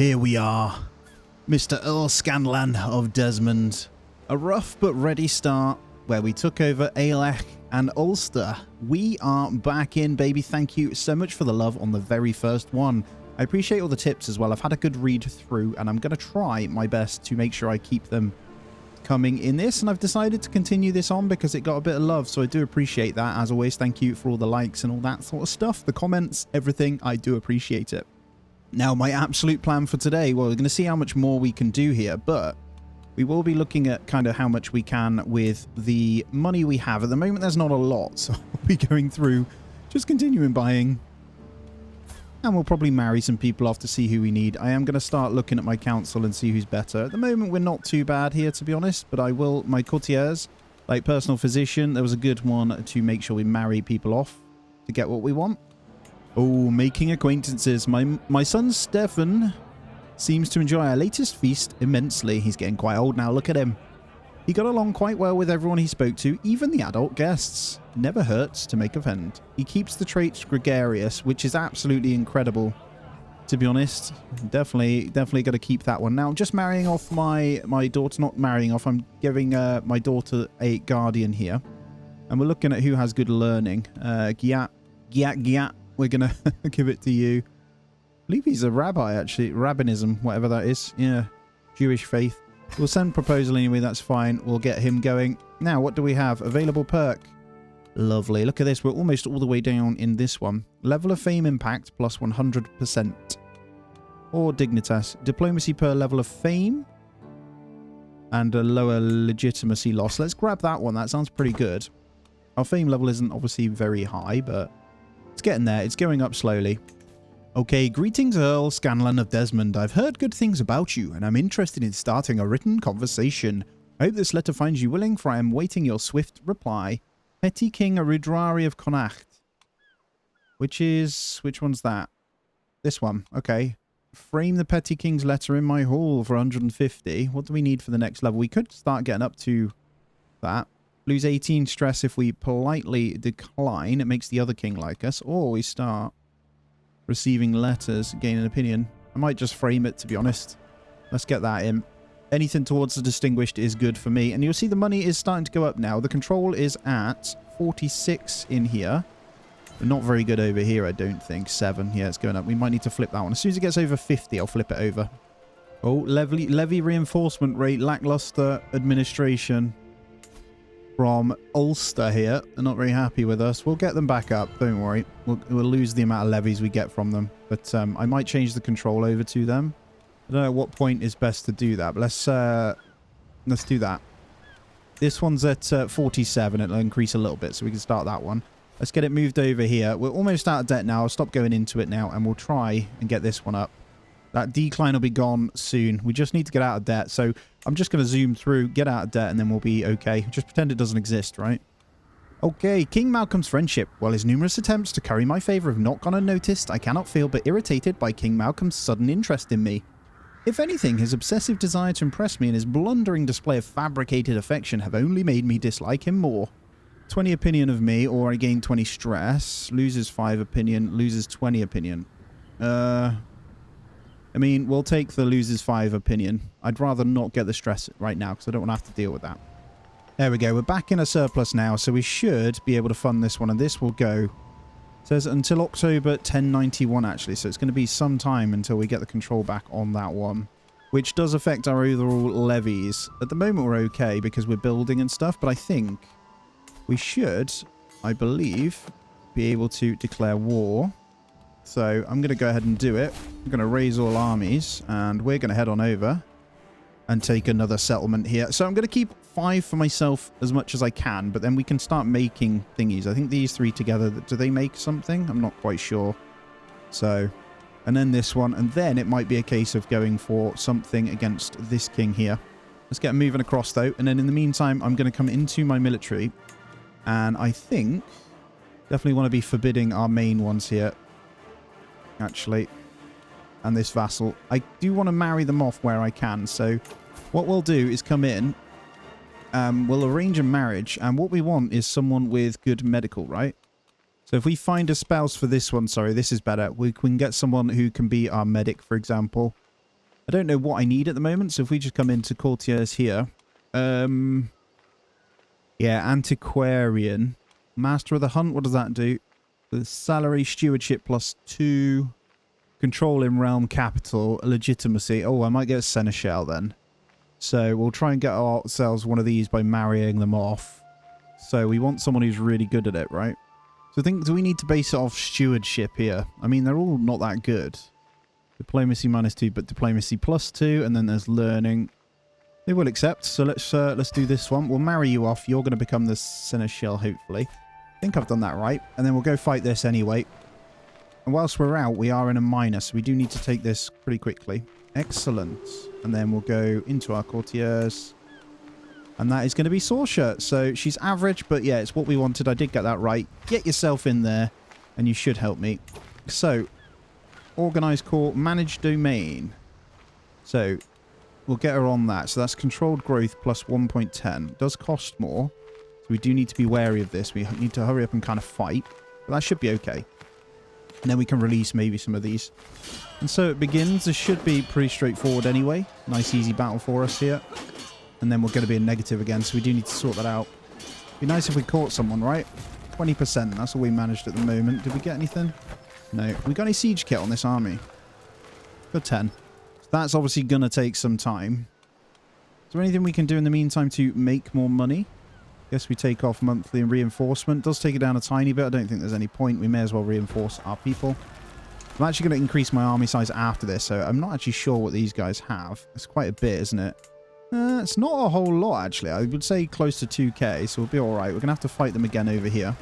Here we are, Mr. Earl Scanlan of Desmond. A rough but ready start where we took over Aelech and Ulster. We are back in, baby. Thank you so much for the love on the very first one. I appreciate all the tips as well. I've had a good read through and I'm going to try my best to make sure I keep them coming in this. And I've decided to continue this on because it got a bit of love. So I do appreciate that. As always, thank you for all the likes and all that sort of stuff. The comments, everything. I do appreciate it. Now, my absolute plan for today, well, we're going to see how much more we can do here, but we will be looking at kind of how much we can with the money we have. At the moment, there's not a lot, so we'll be going through, just continuing buying, and we'll probably marry some people off to see who we need. I am going to start looking at my council and see who's better. At the moment, we're not too bad here, to be honest, but I will, my courtiers, like personal physician, there was a good one to make sure we marry people off to get what we want. Oh, making acquaintances. My son Stefan seems to enjoy our latest feast immensely. He's getting quite old now. Look at him. He got along quite well with everyone he spoke to, even the adult guests. Never hurts to make a friend. He keeps the trait gregarious, which is absolutely incredible, to be honest. Definitely got to keep that one. Now, I'm just marrying off my daughter. Not marrying off. I'm giving my daughter a guardian here. And we're looking at who has good learning. Giat. We're going to give it to you. I believe he's a rabbi, actually. Rabbinism, whatever that is. Yeah, Jewish faith. We'll send proposal anyway, that's fine. We'll get him going. Now, what do we have? Available perk. Lovely. Look at this. We're almost all the way down in this one. Level of fame impact plus 100%. Or dignitas. Diplomacy per level of fame. And a lower legitimacy loss. Let's grab that one. That sounds pretty good. Our fame level isn't obviously very high, but it's getting there. It's going up slowly. Okay, greetings Earl Scanlan of Desmond. I've heard good things about you, and I'm interested in starting a written conversation. I hope this letter finds you willing, for I am waiting your swift reply. Petty King Aridari of Connacht. Which one's that? This one. Okay. Frame the Petty King's letter in my hall for 150. What do we need for the next level? We could start getting up to that. Lose 18 stress if we politely decline. It makes the other king like us. Or we start receiving letters, gain an opinion. I might just frame it, to be honest. Let's get that in. Anything towards the distinguished is good for me. And you'll see the money is starting to go up now. The control is at 46 in here. We're not very good over here, I don't think. 7. Yeah, it's going up. We might need to flip that one. As soon as it gets over 50, I'll flip it over. Oh, levy reinforcement rate, lackluster administration. From Ulster here. They're not very happy with us. We'll get them back up. Don't worry. We'll lose the amount of levies we get from them. But I might change the control over to them. I don't know what point is best to do that. But let's do that. This one's at 47. It'll increase a little bit, so we can start that one. Let's get it moved over here. We're almost out of debt now. I'll stop going into it now, and we'll try and get this one up. That decline will be gone soon. We just need to get out of debt. So I'm just going to zoom through, get out of debt, and then we'll be okay. Just pretend it doesn't exist, right? Okay, King Malcolm's friendship. While his numerous attempts to curry my favour have not gone unnoticed, I cannot feel but irritated by King Malcolm's sudden interest in me. If anything, his obsessive desire to impress me and his blundering display of fabricated affection have only made me dislike him more. 20 opinion of me, or I gain 20 stress. Loses 5 opinion, loses 20 opinion. I mean, we'll take the loses 5 opinion. I'd rather not get the stress right now because I don't want to have to deal with that. There we go. We're back in a surplus now, so we should be able to fund this one. And this will go, it says until October 1091 actually. So it's going to be some time until we get the control back on that one, which does affect our overall levies. At the moment, we're okay because we're building and stuff. But I think we should, I believe, be able to declare war. So I'm going to go ahead and do it. I'm going to raise all armies, and we're going to head on over and take another settlement here. So I'm going to keep 5 for myself as much as I can, but then we can start making thingies. I think these 3 together, do they make something? I'm not quite sure. So, and then this one, and then it might be a case of going for something against this king here. Let's get moving across, though, and then in the meantime, I'm going to come into my military, and I think definitely want to be forbidding our main ones here. Actually, and this vassal. I do want to marry them off where I can, so what we'll do is come in, we'll arrange a marriage, and what we want is someone with good medical, right? So if we find a spouse for this one, sorry, this is better. We can get someone who can be our medic, for example. I don't know what I need at the moment, so if we just come into courtiers here. Yeah, antiquarian. Master of the hunt, what does that do? The salary, stewardship +2. Control in realm capital, legitimacy. Oh, I might get a seneschal then. So we'll try and get ourselves one of these by marrying them off. So we want someone who's really good at it, right? So I think, do we need to base it off stewardship here? I mean, they're all not that good. Diplomacy -2, but diplomacy +2, and then there's learning. They will accept, so let's do this one. We'll marry you off. You're going to become the seneschal, hopefully. I think I've done that right. And then we'll go fight this anyway. And whilst we're out, we are in a minor, so we do need to take this pretty quickly. Excellent. And then we'll go into our courtiers. And that is going to be Saoirse. So she's average, but yeah, it's what we wanted. I did get that right. Get yourself in there, and you should help me. So, organized court, managed domain. So, we'll get her on that. So that's controlled growth +1.10. Does cost more. So we do need to be wary of this. We need to hurry up and kind of fight. But that should be okay. And then we can release maybe some of these. And so it begins. This should be pretty straightforward anyway. Nice easy battle for us here. And then we're going to be in negative again, so we do need to sort that out. Be nice if we caught someone, right? 20%. That's all we managed at the moment. Did we get anything? No. We got any siege kit on this army? Got 10. So that's obviously going to take some time. Is there anything we can do in the meantime to make more money? Guess we take off monthly and reinforcement. Does take it down a tiny bit. I don't think there's any point. We may as well reinforce our people. I'm actually going to increase my army size after this, so I'm not actually sure what these guys have. It's quite a bit, isn't it? It's not a whole lot, actually. I would say close to 2k, so we'll be all right. We're going to have to fight them again over here.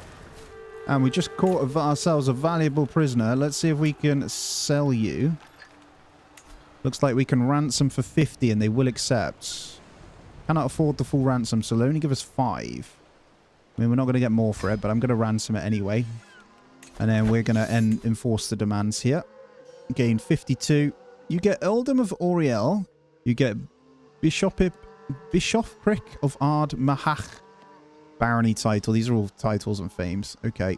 And we just caught ourselves a valuable prisoner. Let's see if we can sell you. Looks like we can ransom for 50, and they will accept. Cannot afford the full ransom, so they'll only give us 5. I mean, we're not going to get more for it, but I'm going to ransom it anyway. And then we're going to enforce the demands here. Gain 52. You get Earldom of Oriel. You get Bishopric of Ard Mahach. Barony title. These are all titles and fames. Okay.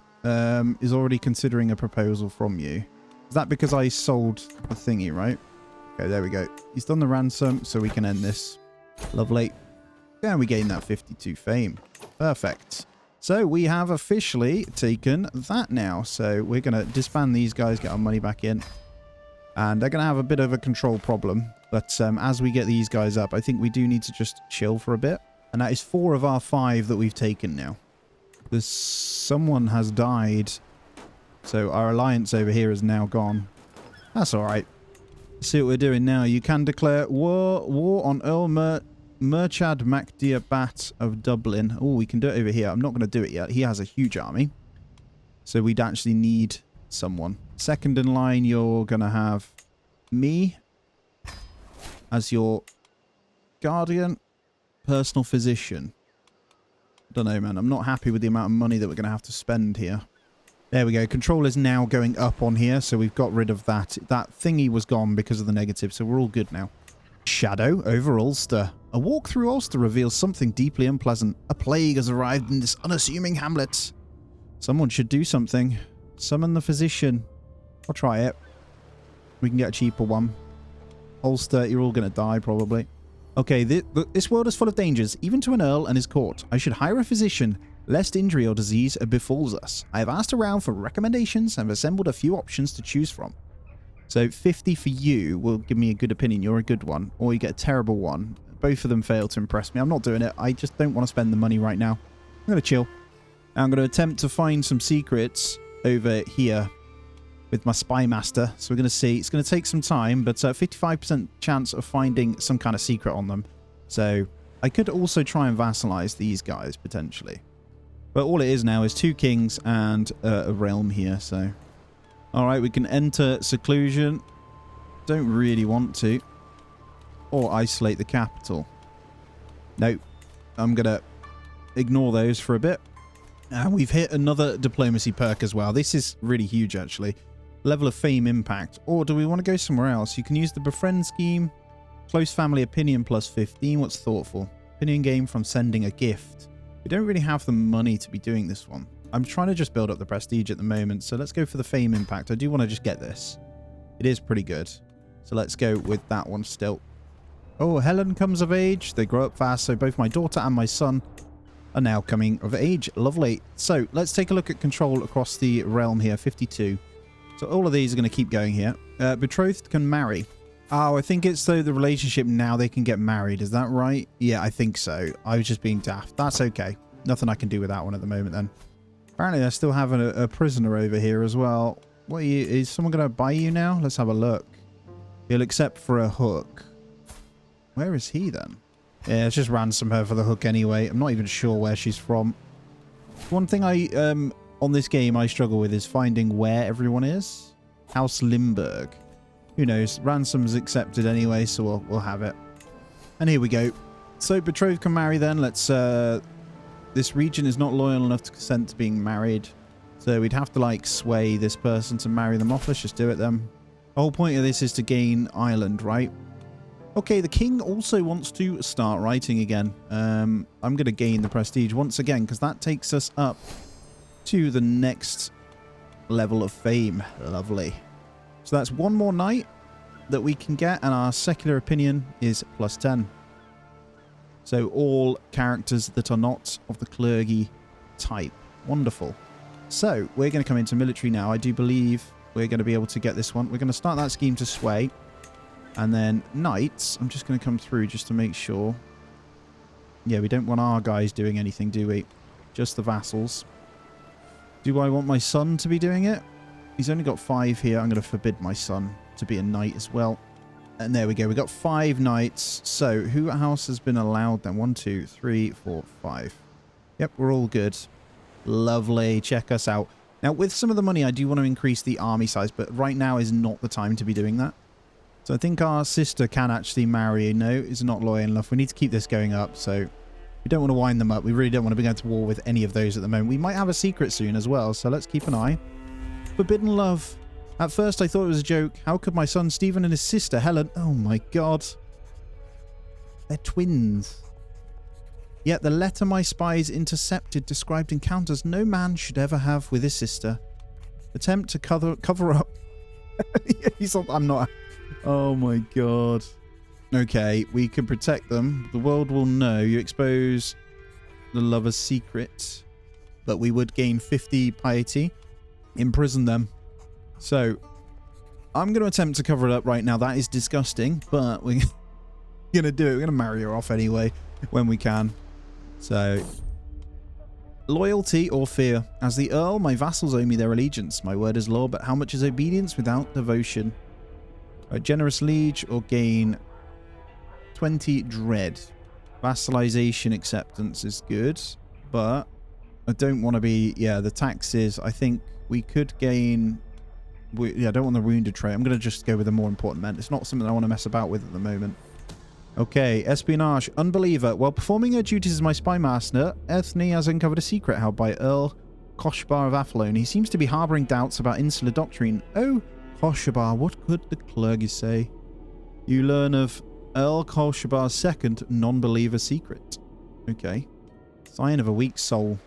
Is already considering a proposal from you. Is that because I sold the thingy, right? Okay, there we go. He's done the ransom, so we can end this. Lovely. And we gain that 52 fame. Perfect. So we have officially taken that now. So we're going to disband these guys, get our money back in. And they're going to have a bit of a control problem. But as we get these guys up, I think we do need to just chill for a bit. And that is 4 of our 5 that we've taken now. There's someone has died. So our alliance over here is now gone. That's all right. See what we're doing now. You can declare war on Earl Murchad MacDiarbat of Dublin. Oh, we can do it over here. I'm not going to do it yet. He has a huge army. So we'd actually need someone. Second in line, you're going to have me as your guardian, personal physician. I don't know, man. I'm not happy with the amount of money that we're going to have to spend here. There we go. Control is now going up on here, so we've got rid of that. That thingy was gone because of the negative, so we're all good now. Shadow over Ulster. A walk through Ulster reveals something deeply unpleasant. A plague has arrived in this unassuming hamlet. Someone should do something. Summon the physician. I'll try it. We can get a cheaper one. Ulster, you're all going to die, probably. Okay, this world is full of dangers, even to an earl and his court. I should hire a physician, lest injury or disease befalls us. I have asked around for recommendations and have assembled a few options to choose from. So 50 for you will give me a good opinion. You're a good one. Or you get a terrible one. Both of them fail to impress me. I'm not doing it. I just don't want to spend the money right now. I'm going to chill. I'm going to attempt to find some secrets over here with my spy master. So we're going to see. It's going to take some time, but 55% chance of finding some kind of secret on them. So I could also try and vassalize these guys, potentially. But all it is now is 2 kings and a realm here, so... Alright, we can enter seclusion. Don't really want to. Or isolate the capital. Nope. I'm going to ignore those for a bit. And we've hit another diplomacy perk as well. This is really huge, actually. Level of fame impact. Or do we want to go somewhere else? You can use the befriend scheme. Close family opinion plus 15. What's thoughtful? Opinion gain from sending a gift. We don't really have the money to be doing this one. I'm trying to just build up the prestige at the moment, so let's go for the fame impact. I do want to just get this. It is pretty good. So let's go with that one still. Oh, Helen comes of age. They grow up fast, so both my daughter and my son are now coming of age. Lovely. So let's take a look at control across the realm here. 52. So all of these are going to keep going here. Betrothed can marry. Oh, I think it's though the relationship now they can get married. Is that right? Yeah, I think so. I was just being daft. That's okay. Nothing I can do with that one at the moment then. Apparently I still have a prisoner over here as well. What are you? Is someone going to buy you now? Let's have a look. He'll accept for a hook. Where is he then? Yeah, let's just ransom her for the hook anyway. I'm not even sure where she's from. One thing on this game I struggle with is finding where everyone is. House Limburg. Who knows? Ransom's accepted anyway, so we'll have it. And here we go. So betrothed can marry then. Let's this region is not loyal enough to consent to being married. So we'd have to like sway this person to marry them off. Let's just do it then. The whole point of this is to gain Ireland, right? Okay, the king also wants to start writing again. I'm going to gain the prestige once again because that takes us up to the next level of fame. Lovely. So that's one more knight that we can get, and our secular opinion is +10. So all characters that are not of the clergy type. Wonderful. So we're going to come into military now. I do believe we're going to be able to get this one. We're going to start that scheme to sway. And then knights, I'm just going to come through just to make sure. Yeah, we don't want our guys doing anything, do we? Just the vassals. Do I want my son to be doing it? He's only got 5 here. I'm going to forbid my son to be a knight as well. And there we go. We got 5 knights. So who house has been allowed then? 1, 2, 3, 4, 5. Yep, we're all good. Lovely. Check us out. Now, with some of the money, I do want to increase the army size, but right now is not the time to be doing that. So I think our sister can actually marry. No, is not loyal enough. We need to keep this going up, so we don't want to wind them up. We really don't want to be going to war with any of those at the moment. We might have a secret soon as well, so let's keep an eye. Forbidden love. At first, I thought it was a joke. How could my son Stephen and his sister Helen... Oh my god. They're twins. Yet the letter my spies intercepted described encounters no man should ever have with his sister. Attempt to cover up... He's not... I'm not... Oh my god. Okay, we can protect them. The world will know. You expose the lover's secret. But we would gain 50 piety. Imprison them. So, I'm going to attempt to cover it up right now. That is disgusting, but we're going to do it. We're going to marry her off anyway when we can. So, loyalty or fear. As the Earl, my vassals owe me their allegiance. My word is law, but how much is obedience without devotion? A generous liege or gain 20 dread. Vassalization acceptance is good, but I don't want to be... Yeah, the taxes, I think we could gain... Yeah, I don't want the wounded trait. I'm going to just go with the more important men. It's not something I want to mess about with at the moment. Okay, espionage. Unbeliever. While performing her duties as my spy master, Ethne has uncovered a secret held by Earl Koshbar of Athlone. He seems to be harbouring doubts about insular doctrine. Oh, Koshbar, what could the clergy say? You learn of Earl Koshbar's second non-believer secret. Okay. Sign of a weak soul.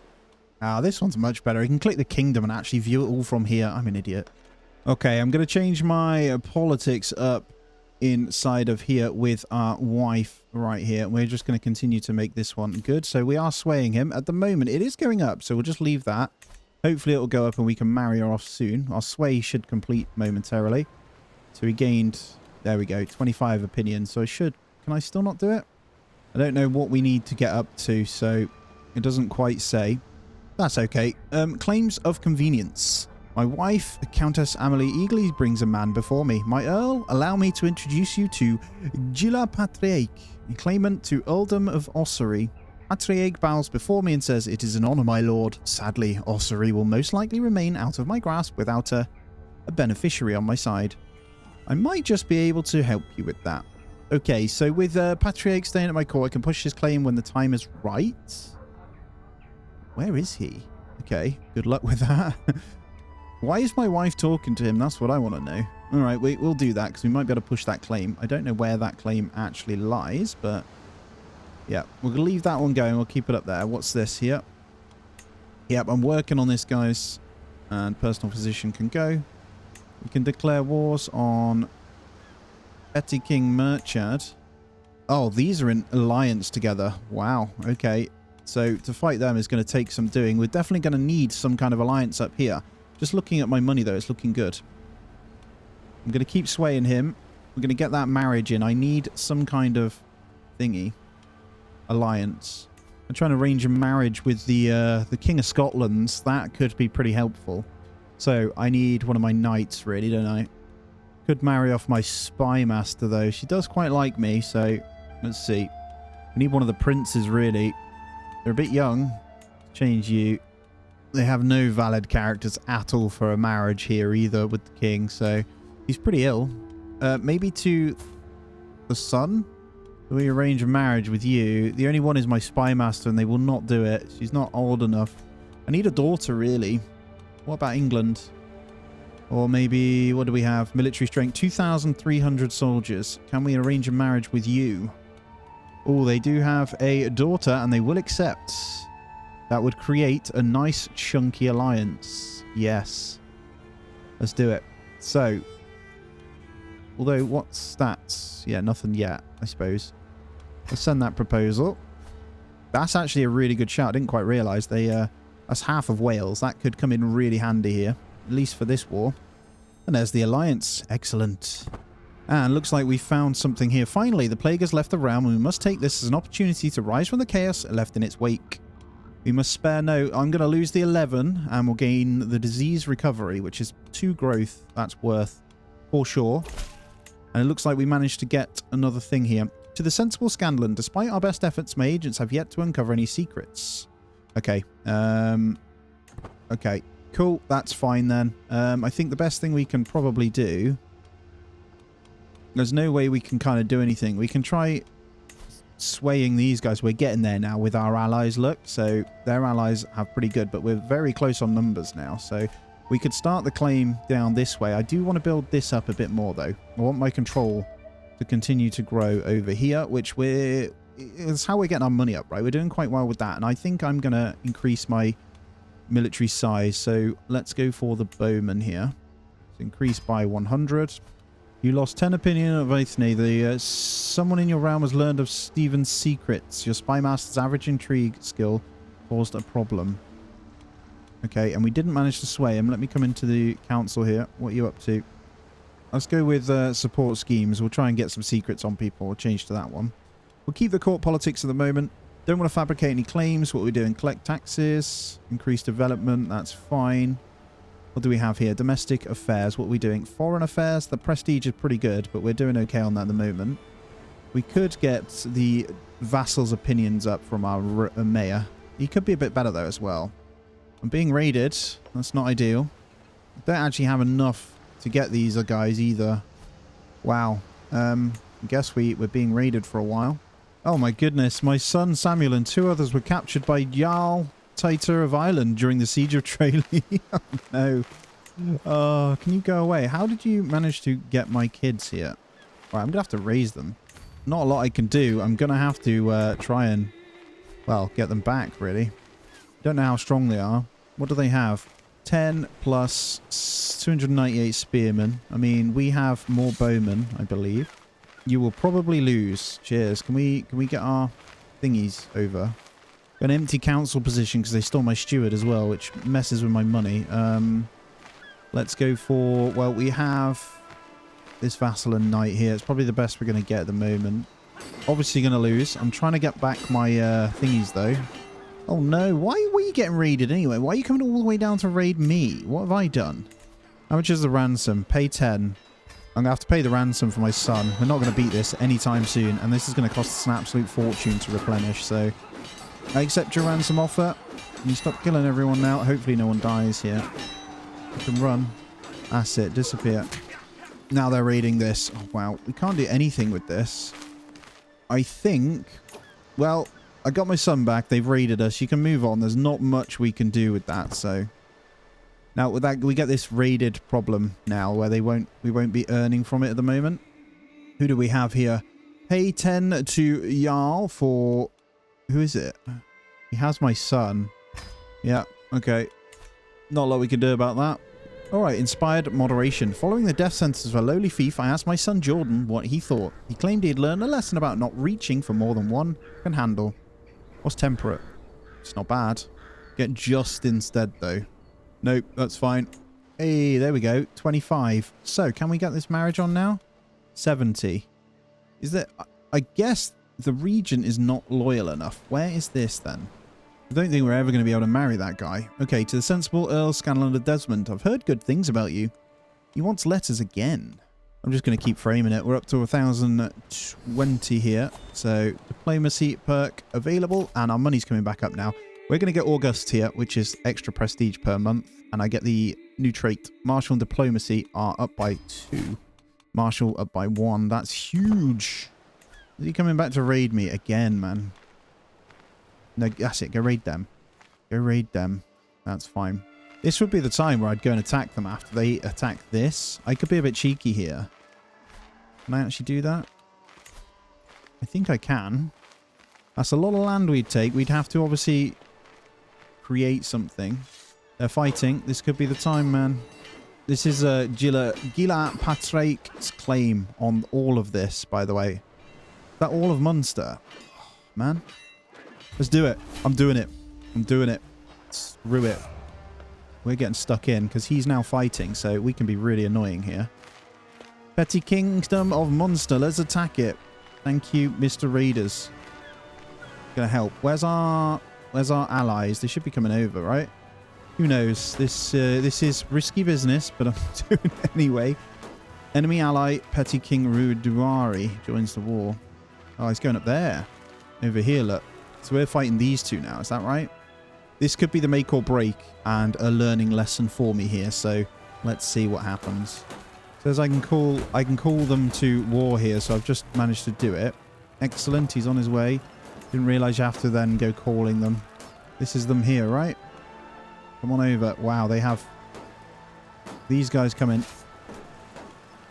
Ah, this one's much better. You can click the kingdom and actually view it all from here. I'm an idiot. Okay, I'm going to change my politics up inside of here with our wife right here. We're just going to continue to make this one good. So we are swaying him. At the moment, it is going up, so we'll just leave that. Hopefully it'll go up and we can marry her off soon. Our sway should complete momentarily. So we gained, there we go, 25 opinions. So I should, can I still not do it? I don't know what we need to get up to, so it doesn't quite say. That's okay. Claims of convenience. My wife, Countess Amelie, eagerly brings a man before me. My Earl, allow me to introduce you to Gila Patriarch, claimant to Earldom of Ossory. Patriarch bows before me and says, "It is an honour, my lord. Sadly, Ossory will most likely remain out of my grasp without a beneficiary on my side. I might just be able to help you with that." Okay, so with Patriarch staying at my court, I can push his claim when the time is right. Where is he? Okay, good luck with that. Why is my wife talking to him? That's what I want to know. All right, we'll do that because we might be able to push that claim. I don't know where that claim actually lies, but yeah, we'll leave that one going. We'll keep it up there. What's this here? Yep, I'm working on this, guys. And personal physician can go. We can declare wars on Petty King Merchad. Oh, these are in alliance together. Wow. Okay. So to fight them is going to take some doing. We're definitely going to need some kind of alliance up here. Just looking at my money, though, it's looking good. I'm going to keep swaying him. We're going to get that marriage in. I need some kind of thingy. Alliance. I'm trying to arrange a marriage with the King of Scotland's. That could be pretty helpful. So I need one of my knights, really, don't I? Could marry off my spy master, though. She does quite like me, so let's see. We need one of the princes, really. They're a bit young. Change you. They have no valid characters at all for a marriage here either with the king, so he's pretty ill. Maybe to the son? Do we arrange a marriage with you? The only one is my spy master, and they will not do it. She's not old enough. I need a daughter, really. What about England? Or maybe, what do we have? Military strength, 2,300 soldiers. Can we arrange a marriage with you? Oh, they do have a daughter, and they will accept. That would create a nice chunky alliance. Yes. Let's do it. So, although, what stats? Yeah, nothing yet, I suppose. Let's send that proposal. That's actually a really good shout. I didn't quite realise they... that's half of Wales. That could come in really handy here. At least for this war. And there's the alliance. Excellent. And looks like we found something here. Finally, the plague has left the realm, and we must take this as an opportunity to rise from the chaos left in its wake. We must spare no... I'm going to lose the 11, and we'll gain the disease recovery, which is 2 growth. That's worth for sure. And it looks like we managed to get another thing here. To the sensible Scanlan, despite our best efforts, my agents have yet to uncover any secrets. Okay. Okay. Cool. That's fine then. I think the best thing we can probably do... There's no way we can kind of do anything. We can try swaying these guys. We're getting there now with our allies, look. So their allies have pretty good, but we're very close on numbers now. So we could start the claim down this way. I do want to build this up a bit more, though. I want my control to continue to grow over here, which it's how we're getting our money up, right? We're doing quite well with that. And I think I'm going to increase my military size. So let's go for the bowman here. It's increased by 100. You lost 10 opinion of Aethne. Someone in your realm has learned of Stephen's secrets. Your spy master's average intrigue skill caused a problem. Okay, and we didn't manage to sway him. Let me come into the council here. What are you up to? Let's go with support schemes. We'll try and get some secrets on people. We'll change to that one. We'll keep the court politics at the moment. Don't want to fabricate any claims. What we're doing, collect taxes, increase development. That's fine. What do we have here? Domestic affairs. What are we doing? Foreign affairs. The prestige is pretty good, but we're doing okay on that at the moment. We could get the vassals' opinions up from our mayor. He could be a bit better, though, as well. I'm being raided. That's not ideal. I don't actually have enough to get these guys either. Wow. I guess we're being raided for a while. Oh, my goodness. My son, Samuel, and 2 others were captured by Jarl Titor of Ireland during the siege of Tralee. Oh, no. Oh, can you go away? How did you manage to get my kids here? Right, I'm going to have to raise them. Not a lot I can do. I'm going to have to try and, well, get them back, really. Don't know how strong they are. What do they have? 10 plus 298 spearmen. I mean, we have more bowmen, I believe. You will probably lose. Cheers. Can we get our thingies over? An empty council position because they stole my steward as well, which messes with my money. Let's go for... Well, we have this vassal and knight here. It's probably the best we're going to get at the moment. Obviously going to lose. I'm trying to get back my thingies, though. Oh, no. Why were you getting raided anyway? Why are you coming all the way down to raid me? What have I done? How much is the ransom? Pay 10. I'm going to have to pay the ransom for my son. We're not going to beat this anytime soon, and this is going to cost us an absolute fortune to replenish, so... I accept your ransom offer. Can you stop killing everyone now? Hopefully no one dies here. You can run. That's it. Disappear. Now they're raiding this. Oh, wow. We can't do anything with this. I think... Well, I got my son back. They've raided us. You can move on. There's not much we can do with that, so... Now, with that, we get this raided problem now, where we won't be earning from it at the moment. Who do we have here? Pay 10 to Jarl for... Who is it? He has my son. Yeah, okay. Not a lot we can do about that. Alright, inspired moderation. Following the death sentence of a lowly thief, I asked my son Jordan what he thought. He claimed he had learned a lesson about not reaching for more than one can handle. What's temperate? It's not bad. Get just instead, though. Nope, that's fine. Hey, there we go. 25. So, can we get this marriage on now? 70. Is there... I guess the region is not loyal enough. Where is this, then? I don't think we're ever going to be able to marry that guy. Okay, to the sensible Earl Scanlan of Desmond. I've heard good things about you. He wants letters again. I'm just going to keep framing it. We're up to 1,020 here. So, diplomacy perk available. And our money's coming back up now. We're going to get August here, which is extra prestige per month. And I get the new trait. Martial and diplomacy are up by 2. Martial up by 1. That's huge. Is he coming back to raid me again, man? No, that's it. Go raid them. Go raid them. That's fine. This would be the time where I'd go and attack them after they attack this. I could be a bit cheeky here. Can I actually do that? I think I can. That's a lot of land we'd take. We'd have to obviously create something. They're fighting. This could be the time, man. This is Gila Patrake's claim on all of this, by the way. Is that all of Munster? Oh, man. Let's do it. I'm doing it. I'm doing it. Screw it. We're getting stuck in because he's now fighting, so we can be really annoying here. Petty Kingdom of Munster. Let's attack it. Thank you, Mr. Raiders. Gonna help. Where's our allies? They should be coming over, right? Who knows? This is risky business, but I'm doing it anyway. Enemy ally Petty King Ruduari joins the war. Oh, he's going up there. Over here, look. So we're fighting these two now. Is that right? This could be the make or break and a learning lesson for me here. So let's see what happens. Says I can call them to war here. So I've just managed to do it. Excellent. He's on his way. Didn't realize you have to then go calling them. This is them here, right? Come on over. Wow, they have these guys come in.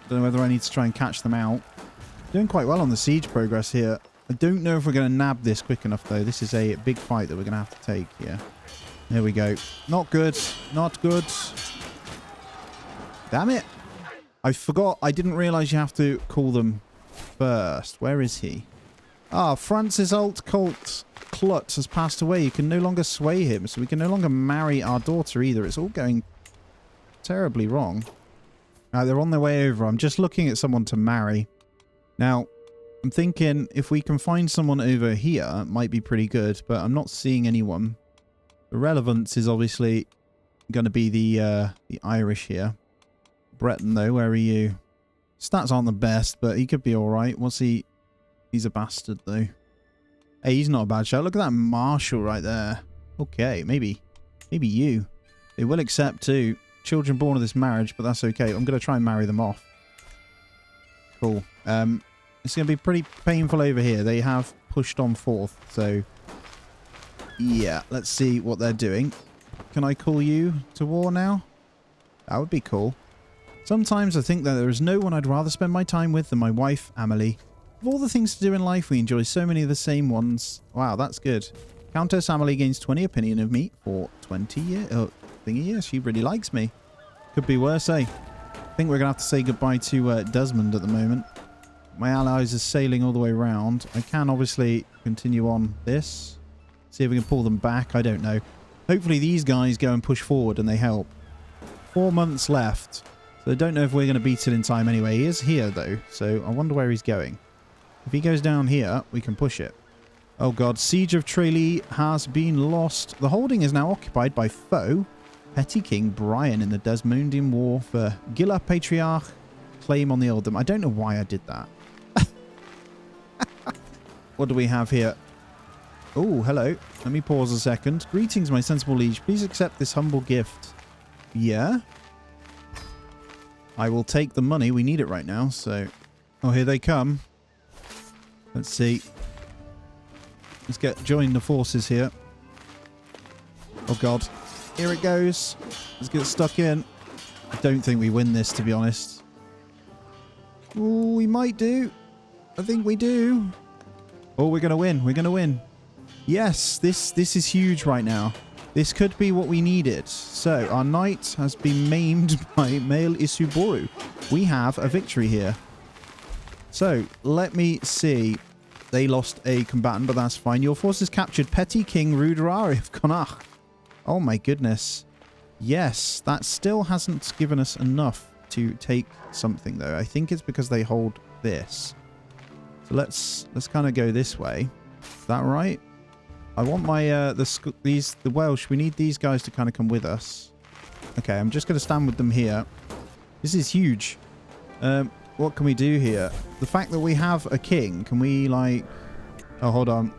Don't know whether I need to try and catch them out. Doing quite well on the siege progress here. I don't know if we're going to nab this quick enough, though. This is a big fight that we're going to have to take here. There we go. Not good. Not good. Damn it. I forgot. I didn't realize you have to call them first. Where is he? Ah, Francis Alt Colt Klutz has passed away. You can no longer sway him, so we can no longer marry our daughter either. It's all going terribly wrong. They're on their way over. I'm just looking at someone to marry. Now, I'm thinking if we can find someone over here, it might be pretty good, but I'm not seeing anyone. The relevance is obviously going to be the Irish here. Breton, though, where are you? Stats aren't the best, but he could be all right. What's he? He's a bastard, though. Hey, he's not a bad shout. Look at that marshal right there. Okay, maybe you. They will accept, too. Children born of this marriage, but that's okay. I'm going to try and marry them off. Cool. It's going to be pretty painful over here. They have pushed on forth, so... yeah, let's see what they're doing. Can I call you to war now? That would be cool. Sometimes I think that there is no one I'd rather spend my time with than my wife, Amelie. Of all the things to do in life, we enjoy so many of the same ones. Wow, that's good. Countess Amelie gains 20 opinion of me for 20 years. Oh, thingy, yeah, she really likes me. Could be worse, eh? I think we're going to have to say goodbye to Desmond at the moment. My allies are sailing all the way around. I can obviously continue on this. See if we can pull them back. I don't know. Hopefully these guys go and push forward and they help. 4 months left. So I don't know if we're going to beat it in time anyway. He is here though. So I wonder where he's going. If he goes down here, we can push it. Oh god. Siege of Tralee has been lost. The holding is now occupied by foe. Petty King Brian in the Desmondian War for Gila Patriarch. Claim on the earldom. I don't know why I did that. What do we have here? Oh, hello. Let me pause a second. Greetings, my sensible liege. Please accept this humble gift. Yeah? I will take the money. We need it right now, so... oh, here they come. Let's see. Let's join the forces here. Oh, God. Here it goes. Let's get stuck in. I don't think we win this, to be honest. Oh, we might do. I think we do. Oh, we're going to win. We're going to win. Yes, this is huge right now. This could be what we needed. So, our knight has been maimed by male Isuboru. We have a victory here. So, let me see. They lost a combatant, but that's fine. Your forces captured Petty King Rudrari of Connacht. Oh my goodness. Yes, that still hasn't given us enough to take something, though. I think it's because they hold this. So let's kind of go this way. Is that right? I want my the Welsh. We need these guys to kind of come with us. Okay, I'm just going to stand with them here. This is huge. What can we do here? The fact that we have a king, can we like... Oh, hold on.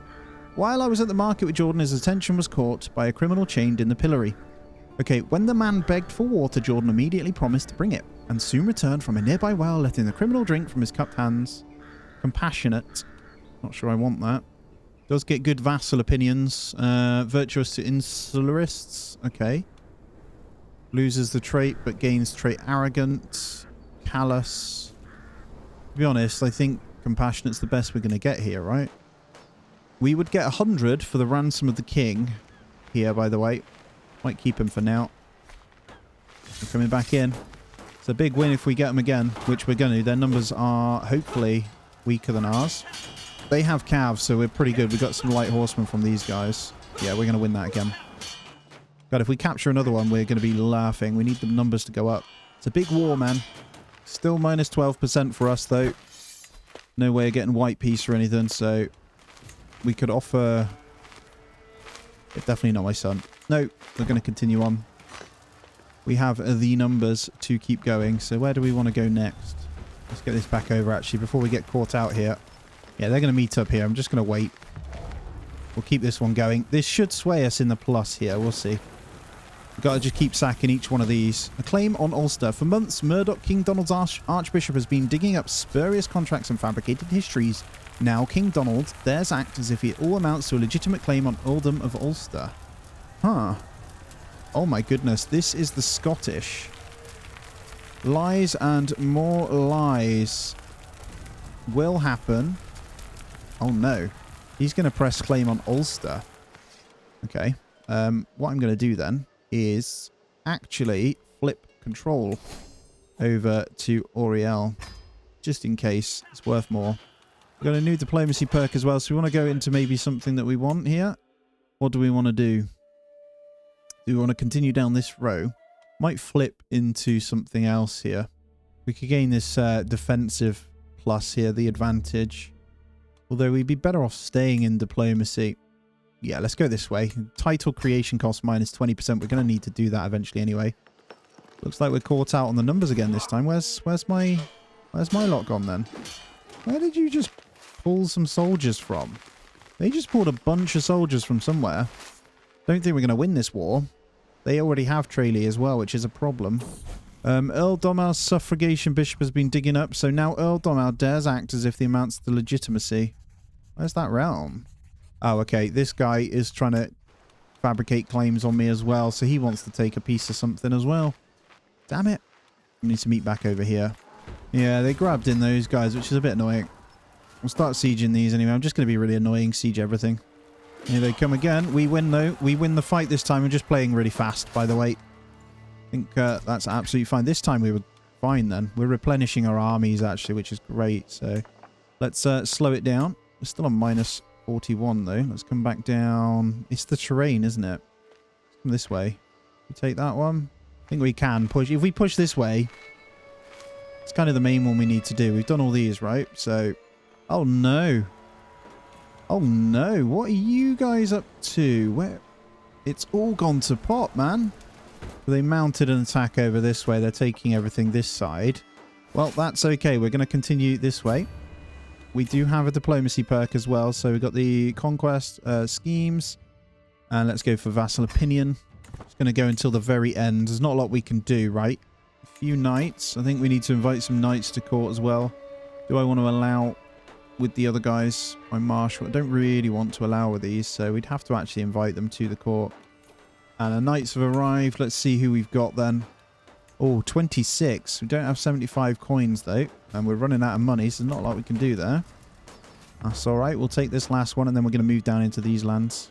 While I was at the market with Jordan, his attention was caught by a criminal chained in the pillory. Okay, when the man begged for water, Jordan immediately promised to bring it, and soon returned from a nearby well, letting the criminal drink from his cupped hands. Compassionate. Not sure I want that. Does get good vassal opinions. Virtuous to insularists. Okay. Loses the trait, but gains trait arrogant. Callous. To be honest, I think compassionate's the best we're going to get here, right? We would get 100 for the ransom of the king here, by the way. Might keep him for now. They're coming back in. It's a big win if we get them again, which we're going to. Their numbers are hopefully weaker than ours. They have calves, so we're pretty good. We got some light horsemen from these guys. Yeah, we're going to win that again. God, if we capture another one, we're going to be laughing. We need the numbers to go up. It's a big war, man. Still minus 12% for us, though. No way of getting white peace or anything, so we could offer... Definitely not my son. No, we're going to continue on. We have the numbers to keep going, so where do we want to go next? Let's get this back over, actually, before we get caught out here. Yeah, they're going to meet up here. I'm just going to wait. We'll keep this one going. This should sway us in the plus here. We'll see. We've got to just keep sacking each one of these. A claim on Ulster. For months, Murdoch, King Donald's Archbishop, has been digging up spurious contracts and fabricated histories. Now, King Donald dares act as if it all amounts to a legitimate claim on Earldom of Ulster. Huh. Oh my goodness. This is the Scottish. Lies and more lies will happen. Oh no. He's going to press claim on Ulster. Okay. What I'm going to do then is actually flip control over to Oriel. Just in case it's worth more. We've got a new diplomacy perk as well. So we want to go into maybe something that we want here. What do we want to do? Do we want to continue down this row? Might flip into something else here. We could gain this defensive plus here, the advantage. Although we'd be better off staying in diplomacy. Yeah, let's go this way. Title creation cost minus 20%. We're going to need to do that eventually anyway. Looks like we're caught out on the numbers again this time. Where's my lot gone then? Where did you just pull some soldiers from? They just pulled a bunch of soldiers from somewhere. Don't think we're going to win this war. They already have Tralee as well, which is a problem. Earl Domal's suffragation bishop has been digging up, so now Earl Domal dares act as if the amounts to legitimacy. Where's that realm? Oh, okay. This guy is trying to fabricate claims on me as well, so he wants to take a piece of something as well. Damn it. We need to meet back over here. Yeah, they grabbed in those guys, which is a bit annoying. We'll start sieging these anyway. I'm just going to be really annoying, siege everything. Here they come again. We win, though. We win the fight this time. We're just playing really fast, by the way. I think that's absolutely fine. This time we were fine, then. We're replenishing our armies, actually, which is great. So let's slow it down. We're still on minus 41, though. Let's come back down. It's the terrain, isn't it? Let's come this way. We take that one. I think we can push. If we push this way, it's kind of the main one we need to do. We've done all these, right? So... Oh, no. Oh no, what are you guys up to? Where? It's all gone to pot, man. They mounted an attack over this way. They're taking everything this side. Well, that's okay. We're going to continue this way. We do have a diplomacy perk as well. So we've got the conquest schemes. And let's go for vassal opinion. It's going to go until the very end. There's not a lot we can do, right? A few knights. I think we need to invite some knights to court as well. Do I want to allow... with the other guys, my marshal. I don't really want to allow with these, so we'd have to actually invite them to the court. And the knights have arrived. Let's see who we've got then. Oh, 26. We don't have 75 coins, though. And we're running out of money, so there's not a lot we can do there. That's all right. We'll take this last one, and then we're going to move down into these lands.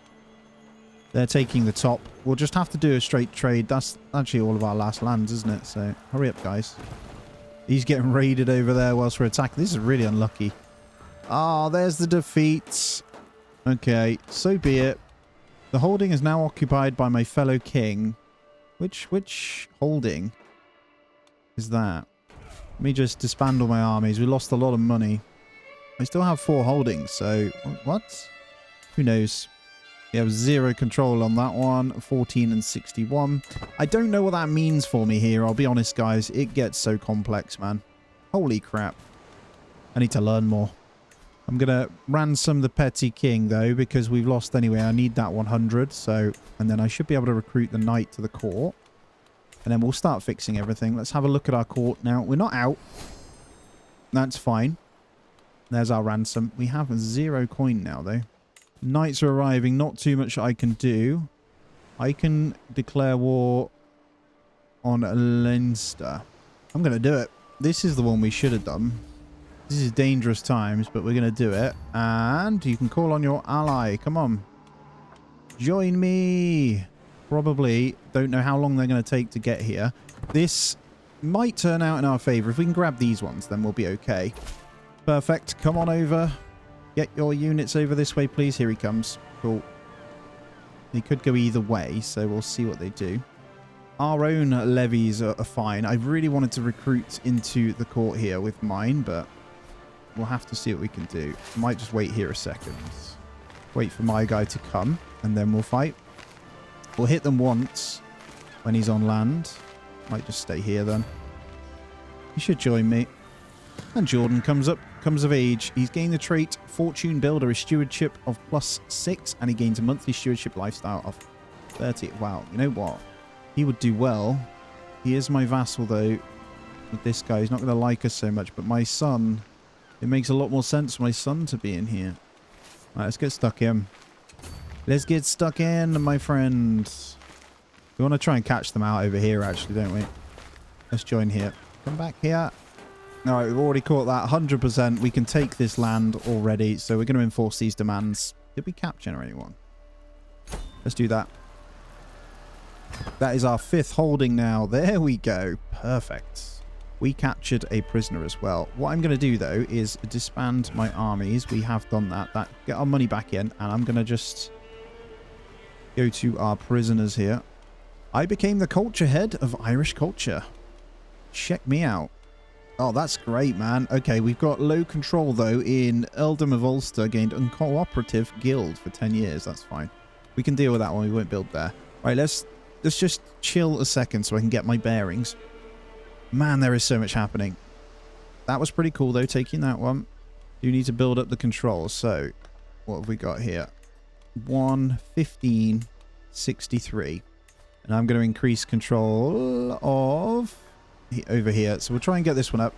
They're taking the top. We'll just have to do a straight trade. That's actually all of our last lands, isn't it? So hurry up, guys. He's getting raided over there whilst we're attacking. This is really unlucky. Ah, there's the defeats. Okay, so be it. The holding is now occupied by my fellow king. Which holding is that? Let me just disband all my armies. We lost a lot of money. I still have 4 holdings, so... What? Who knows? We have 0 control on that one. 14 and 61. I don't know what that means for me here. I'll be honest, guys. It gets so complex, man. Holy crap. I need to learn more. I'm going to ransom the petty king, though, because we've lost anyway. I need that 100, so... And then I should be able to recruit the knight to the court. And then we'll start fixing everything. Let's have a look at our court now. We're not out. That's fine. There's our ransom. We have 0 coin now, though. Knights are arriving. Not too much I can do. I can declare war on Leinster. I'm going to do it. This is the one we should have done. This is dangerous times, but we're going to do it. And you can call on your ally. Come on. Join me. Probably don't know how long they're going to take to get here. This might turn out in our favor. If we can grab these ones, then we'll be okay. Perfect. Come on over. Get your units over this way, please. Here he comes. Cool. They could go either way, so we'll see what they do. Our own levies are fine. I really wanted to recruit into the court here with mine, but we'll have to see what we can do. Might just wait here a second. Wait for my guy to come, and then we'll fight. We'll hit them once when he's on land. Might just stay here then. He should join me. And Jordan comes of age. He's gained the trait Fortune Builder, a stewardship of +6, and he gains a monthly stewardship lifestyle of 30. Wow, you know what? He would do well. He is my vassal, though. With this guy, he's not going to like us so much. But my son, it makes a lot more sense for my son to be in here. All right, let's get stuck in. Let's get stuck in, my friends. We want to try and catch them out over here, actually, don't we? Let's join here. Come back here. All right, we've already caught that 100%. We can take this land already, so we're going to enforce these demands. Did we capture anyone? Let's do that. That is our 5th holding now. There we go. Perfect. We captured a prisoner as well. What I'm going to do, though, is disband my armies. We have done that. Get our money back in, and I'm going to just go to our prisoners here. I became the culture head of Irish culture. Check me out. Oh, that's great, man. Okay, we've got low control, though, in Earldom of Ulster. Gained uncooperative guild for 10 years. That's fine. We can deal with that one. We won't build there. Right, let's just chill a second so I can get my bearings. Man, there is so much happening. That was pretty cool, though, taking that one. You need to build up the controls. So, what have we got here? 1, 15, 63. And I'm going to increase control of... over here. So we'll try and get this one up.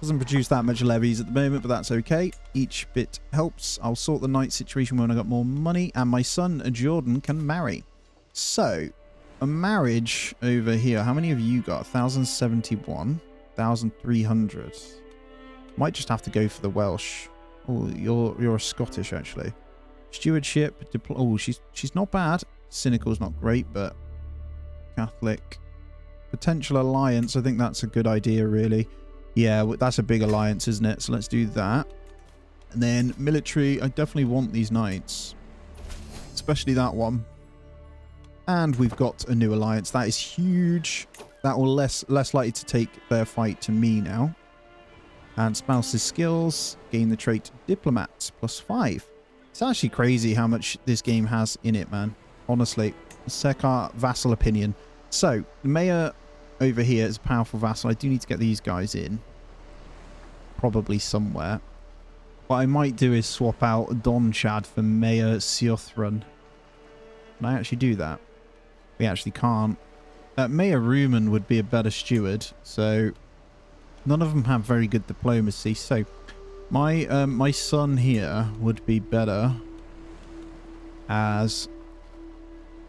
Doesn't produce that much levies at the moment, but that's okay. Each bit helps. I'll sort the knight situation when I got more money, and my son Jordan can marry. So a marriage over here. How many have you got? 1,071, 1,300. Might just have to go for the Welsh. Oh, you're a Scottish, actually. Stewardship. Oh, she's not bad. Cynical's not great, but Catholic. Potential alliance. I think that's a good idea, really. Yeah, that's a big alliance, isn't it? So let's do that. And then military. I definitely want these knights, especially that one. And we've got a new alliance. That is huge. That will less likely to take their fight to me now. And spouse's skills. Gain the trait diplomat +5. It's actually crazy how much this game has in it, man. Honestly. Sekar vassal opinion. So, the mayor over here is a powerful vassal. I do need to get these guys in. Probably somewhere. What I might do is swap out Don Chad for Mayor Siothran. Can I actually do that? We actually can't. Mayor Ruman would be a better steward. So, none of them have very good diplomacy. So, my son here would be better as...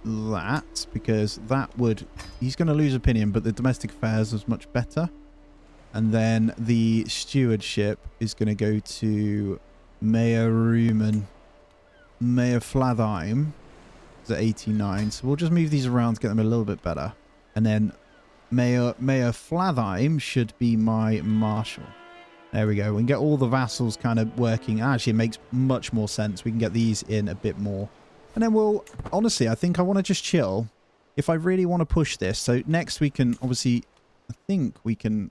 that, because that would... he's going to lose opinion, but the domestic affairs is much better. And then the stewardship is going to go to Mayor Ruman, Mayor Flatheim. It's at 89. So we'll just move these around to get them a little bit better. And then Mayor Flatheim should be my marshal. There we go. We can get all the vassals kind of working. Actually, it makes much more sense. We can get these in a bit more. And then we'll... Honestly, I think I want to just chill. If I really want to push this. So next we can obviously... I think we can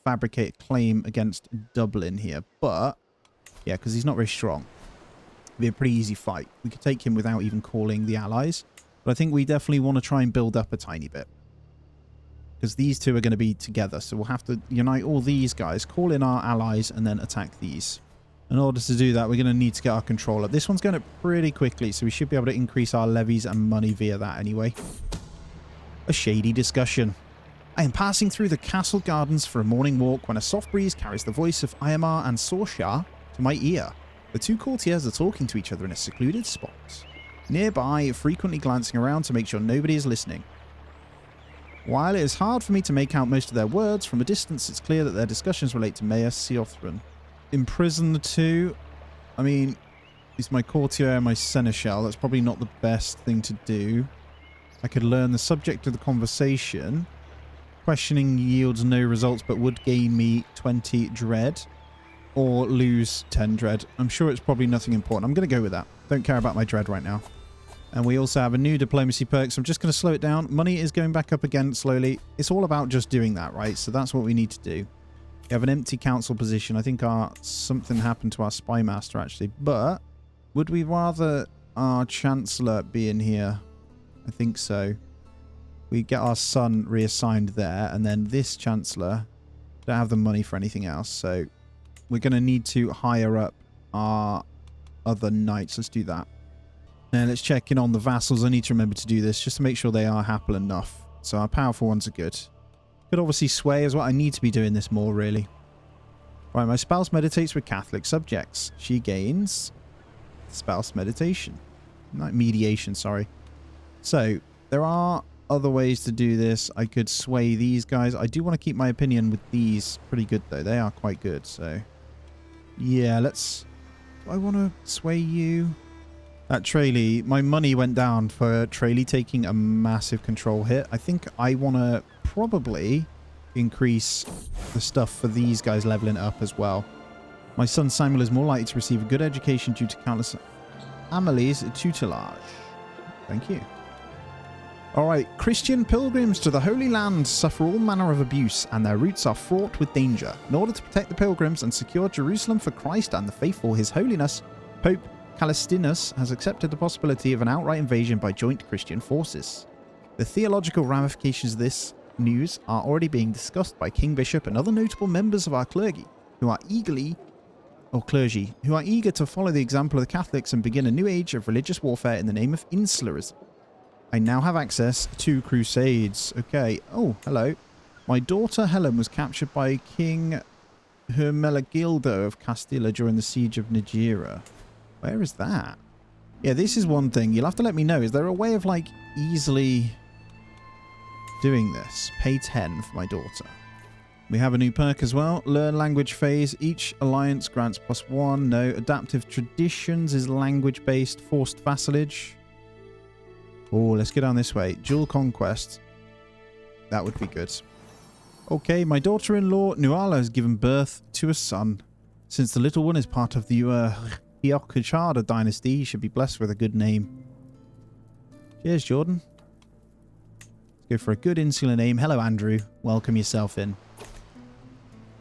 fabricate a claim against Dublin here. But... Yeah, because he's not very strong. It'll be a pretty easy fight. We could take him without even calling the allies. But I think we definitely want to try and build up a tiny bit. Because these two are going to be together. So we'll have to unite all these guys, call in our allies, and then attack these. In order to do that, we're going to need to get our control up. This one's going up pretty quickly, so we should be able to increase our levies and money via that anyway. A shady discussion. I am passing through the castle gardens for a morning walk when a soft breeze carries the voice of Ayamar and Sorshar to my ear. The two courtiers are talking to each other in a secluded spot. Nearby, frequently glancing around to make sure nobody is listening. While it is hard for me to make out most of their words, from a distance it's clear that their discussions relate to Mayor Seothran. Imprison the two. I mean, he's my courtier and my seneschal. That's probably not the best thing to do. I could learn the subject of the conversation. Questioning yields no results but would gain me 20 dread. Or lose 10 dread. I'm sure it's probably nothing important. I'm going to go with that. Don't care about my dread right now. And we also have a new diplomacy perk, so I'm just going to slow it down. Money is going back up again slowly. It's all about just doing that, right? So that's what we need to do. We have an empty council position. I think something happened to our spy master, actually. But would we rather our chancellor be in here? I think so. We get our son reassigned there, and then this chancellor don't have the money for anything else, so we're going to need to hire up our other knights. Let's do that. Now let's check in on the vassals. I need to remember to do this just to make sure they are happy enough. So our powerful ones are good. Could obviously sway as well. I need to be doing this more, really. Right, my spouse meditates with Catholic subjects. She gains spouse meditation. Not mediation, sorry. So there are other ways to do this. I could sway these guys. I do want to keep my opinion with these pretty good, though. They are quite good, so... Yeah, let's... Do I want to sway you? That Tralee, my money went down for Tralee taking a massive control hit. I think I want to probably increase the stuff for these guys leveling up as well. My son Samuel is more likely to receive a good education due to countless Amelie's tutelage. Thank you. Alright, Christian pilgrims to the Holy Land suffer all manner of abuse and their routes are fraught with danger. In order to protect the pilgrims and secure Jerusalem for Christ and the faithful, His Holiness, Pope Callistinus has accepted the possibility of an outright invasion by joint Christian forces. The theological ramifications of this news are already being discussed by King Bishop and other notable members of our clergy, who are eager to follow the example of the Catholics and begin a new age of religious warfare in the name of insularism. I now have access to crusades. Okay. Oh, hello. My daughter Helen was captured by King Hermelegildo of Castilla during the siege of Najera. Where is that? Yeah, this is one thing. You'll have to let me know. Is there a way of, like, easily doing this? Pay 10 for my daughter. We have a new perk as well. Learn language phase. Each alliance grants +1. No. Adaptive traditions is language-based. Forced vassalage. Oh, let's go down this way. Dual conquest. That would be good. Okay, my daughter-in-law, Nuala, has given birth to a son. Since the little one is part of the Hiokachada dynasty, he should be blessed with a good name. Cheers, Jordan. Let's go for a good insular name. Hello, Andrew. Welcome yourself in.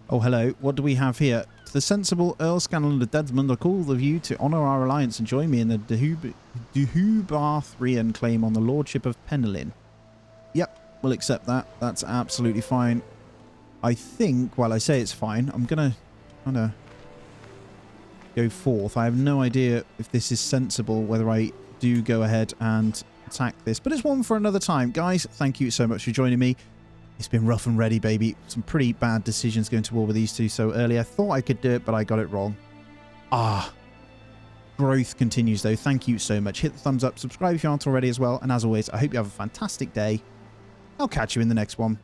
Oh, hello. What do we have here? To the sensible Earl Scanlan of Desmond, I call of you to honour our alliance and join me in the Dehubarthrian claim on the lordship of Penelin. Yep, we'll accept that. That's absolutely fine. I think, while I say it's fine, I'm going to kind of go forth. I have no idea if this is sensible, whether I do go ahead and attack this. But it's one for another time. Guys, thank you so much for joining me. It's been rough and ready, baby. Some pretty bad decisions going to war with these two so early. I thought I could do it, but I got it wrong. Growth continues, though. Thank you so much. Hit the thumbs up. Subscribe if you aren't already as well. And as always, I hope you have a fantastic day. I'll catch you in the next one.